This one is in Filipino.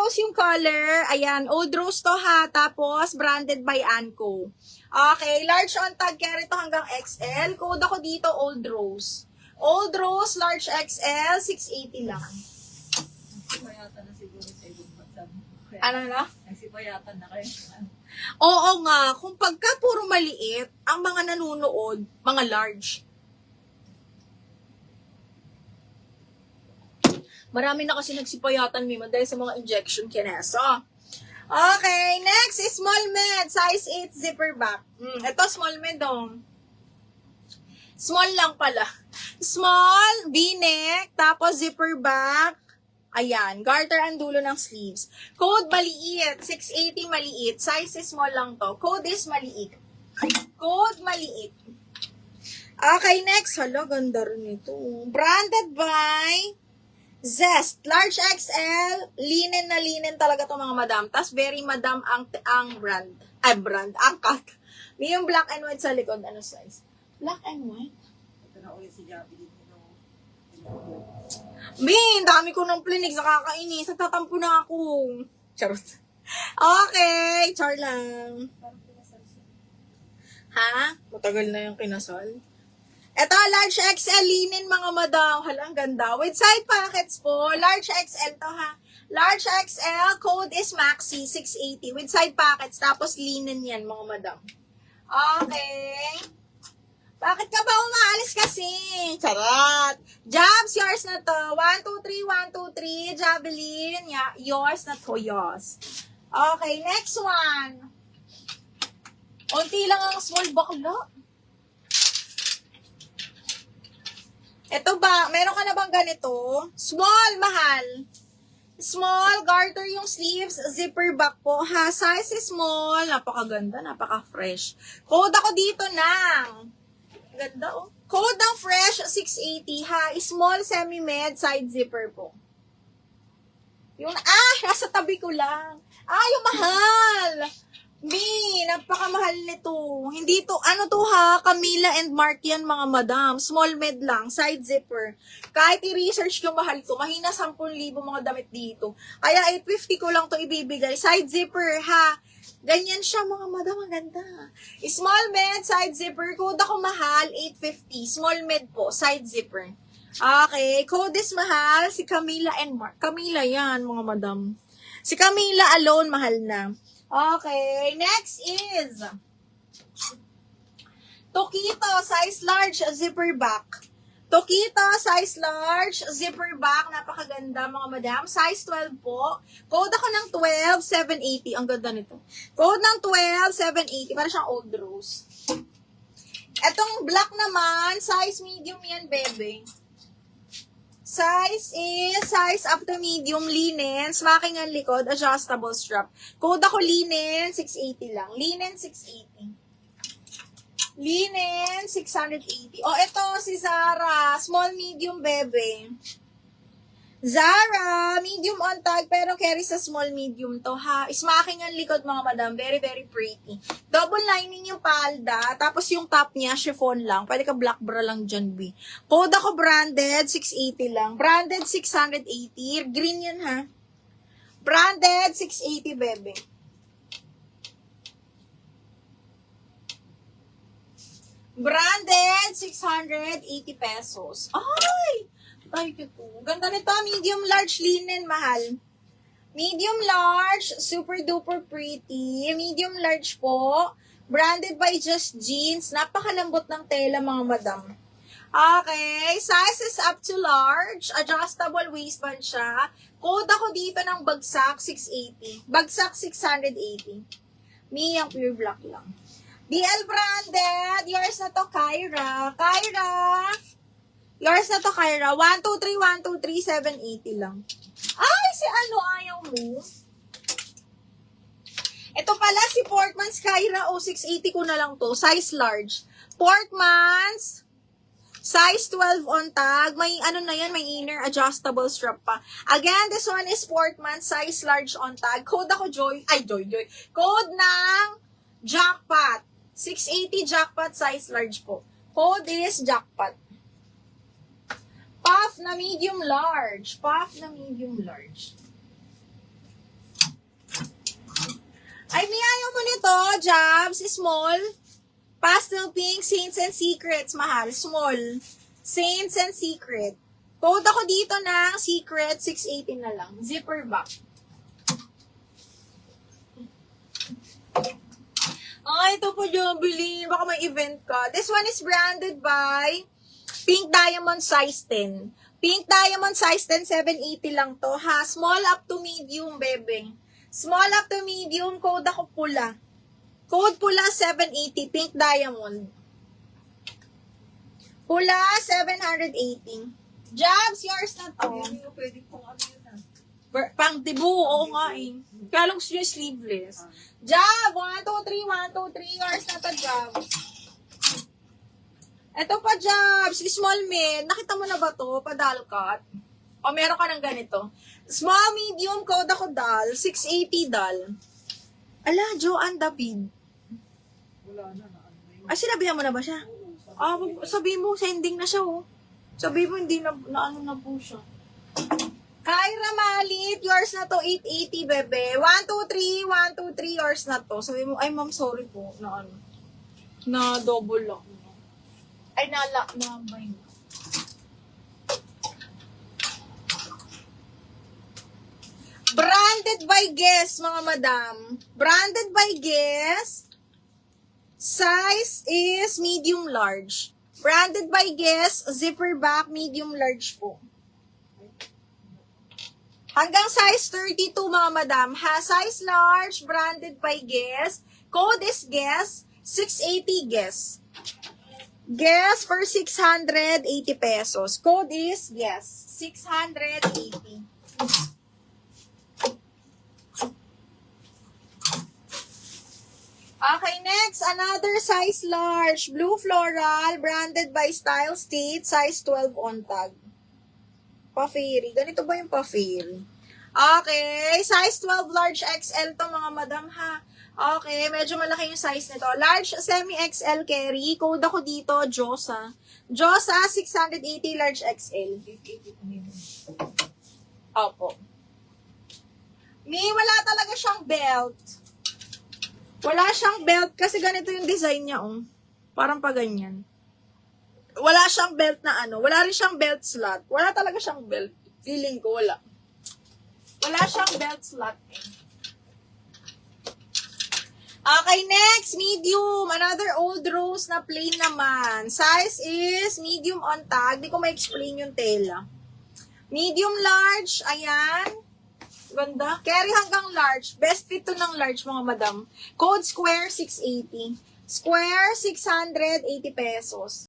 Tapos yung color, ayan, Old Rose to ha. Tapos branded by Anco. Okay, large on tag, carry to hanggang XL. Code ako dito, Old Rose. Old Rose, large XL, 680 lang. Nagsipayatan na siguro sa ibang bansang. Ano na? Nagsipayatan na kayo. Oo nga, kung pagka puro maliit, ang mga nanonood, mga large. Marami na kasi nagsipayatan, Mima, dahil sa mga injection kinesa. Okay, next is small med, size 8 zipper back. Ito small med dong. Small lang pala. Small, V-neck, tapos zipper back. Ayan, garter ang dulo ng sleeves. Code maliit, 680 maliit. Size is small lang to. Code is maliit. Code maliit. Okay, next. Hala, ganda rin ito. Branded by Zest. Large XL. Linen na linen talaga to mga madam. Tas very madam ang brand. Ay, brand. Ang cut. May yung black and white sa likod. Ano size? Black and white? Ito na ulit si Javi dito. Min, dami ko ng plinig. Nakakainis. Nagtatampo na ako. Charot. Okay. Char lang. Ha? Matagal na yung kinasal. Ito, large XL linen mga madam. Hala, ang ganda. With side pockets po. Large XL to ha. Large XL. Code is Maxi, 680. With side pockets. Tapos linen yan mga madam. Okay. Bakit ka ba umaalis kasi? Charot. Jobs, yours na to. 1, 2, 3, 1, 2, 3. Javelin. Yeah, yours na to, yours. Okay, next one. Unti lang ang small bakla. Ito ba, meron ka na bang ganito? Small, mahal. Small, garter yung sleeves, zipper back po. Ha, size is small. Napakaganda, napaka-fresh. Code ako dito ng. Ganda oh. Code ng fresh, 680 ha. Small, semi-med, side zipper po. Yung, nasa tabi ko lang. Yung mahal. Napakamahal nito. Hindi to, ano to ha, Camila and Mark yan mga madam. Small med lang, side zipper. Kahit i-research yung mahal to, mahina 10,000 mga damit dito. Kaya 850 ko lang to ibibigay. Side zipper ha. Ganyan siya mga madam, maganda. Small med, side zipper. Code ako mahal, 850. Small med po, side zipper. Okay, code is mahal, si Camila and Mark. Camila yan mga madam. Si Camila alone, mahal na. Okay, next is Tokito, size large, zipper back. Tokito, size large, zipper back. Napakaganda mga madam. Size 12 po. Code ako ng 12, 780. Ang ganda nito. Code ng 12, 780. Para siyang Old Rose. Etong black naman, size medium yan, bebe. Size is, size up to medium, linen, smacking ang likod, adjustable strap. Code ako linen, 680 lang. Linen, 680. Linen, 680. Ito si Zara, small, medium, bebe. Zara, medium on tag, pero carry sa small, medium to ha. Smacking ang likod mga madam, very, very pretty. Double lining yung palda, tapos yung top niya, chiffon lang. Pwede ka black bra lang dyan, B. Code ako branded, 680 lang. Branded, 680. Green yan ha. Branded, 680, bebe. Branded, 680 pesos. Ay! Ay, ito. Ganda nito. Medium large linen, mahal. Medium large, super duper pretty. Medium large po. Branded by Just Jeans. Napakalambot ng tela, mga madam. Okay. Size is up to large. Adjustable waistband siya. Code ako dito ng bagsak, 680. Bagsak, 680. Miyang pure black lang. DL branded. Yours na to, Kyra. Kyra. Yours na to, Kyra. 1, 2, 3, 1, 2, 3, 780 lang. Ay, si ano ayaw mo? Ito pala si Portman's Kyra. 680 ko na lang to. Size large. Portman's. Size 12 on tag. May ano na yan, may inner adjustable strap pa. Again, this one is Portman's. Size large on tag. Code ako Joy. Code ng Jackpot. 680 Jackpot, size large po. Code is Jackpot. Puff na medium large. Puff na medium large. Jobs, small. Pastel pink, Saints and Secrets, mahal. Small. Saints and Secret. Code ako dito ng Secret, 680 na lang. Zipper back. Ito po, Jubilee. Baka may event ka. This one is branded by Pink Diamond size 10. Pink Diamond size 10, 780 lang to, ha? Small up to medium, bebeng. Small up to medium, code ako pula. Code pula, 780, Pink Diamond. Pula, 780. Jobs, yours na to. Hindi ko pwede kung ano yun ah. Pang tibu, oo nga eh. Kaya lang gusto nyo sleeveless. Job, 1, 2, 3, 1, 2, 3, yours na to, Job. Ito pa, Jobs, small mid. Nakita mo na ba to? Padalkat. O meron ka ng ganito. Small, medium, code ako dal. 680 dal. Ala, Joanne David. Wala na ano na yun. Ay, sinabihan mo na ba siya? Sabi mo, sending na siya, oh. Sabi mo, hindi na ano na po siya. Kyra Malit, yours na to, 880, bebe. 1, 2, 3, 1, 2, 3, yours na to. Sabi mo, ay, ma'am, sorry po, na ano, na double lock. Ay, na-lock na ba yun? Branded by Guess, mga madam. Branded by Guess. Size is medium large. Branded by Guess, zipper back, medium large po. Hanggang size 32, mga madam. Ha, size large, branded by Guess. Code is Guess, 680 Guess. Guess for 680 pesos. Code is Guess, 680. Okay, next, another size large, blue floral, branded by Style State, size 12 on tag. Pa-fairy. Ganito ba yung pa-fairy? Okay, size 12 large XL to, mga madam, ha. Okay, medyo malaki yung size nito. Large semi-XL carry, code ako dito, Josa. Josa, 680 large XL. 880 minimum. Opo. Wala talaga siyang belt. Wala siyang belt kasi ganito yung design niya, oh. Parang pa ganyan. Wala siyang belt na ano. Wala rin siyang belt slot. Wala talaga siyang belt. Feeling ko, wala. Wala siyang belt slot, eh. Okay, next, medium. Another old rose na plain naman. Size is medium on tag. Di ko ma-explain yung tela. Medium large, ayan. Ganda. Carry hanggang large. Best fit to ng large, mga madam. Code square, 680. Square, 680 pesos.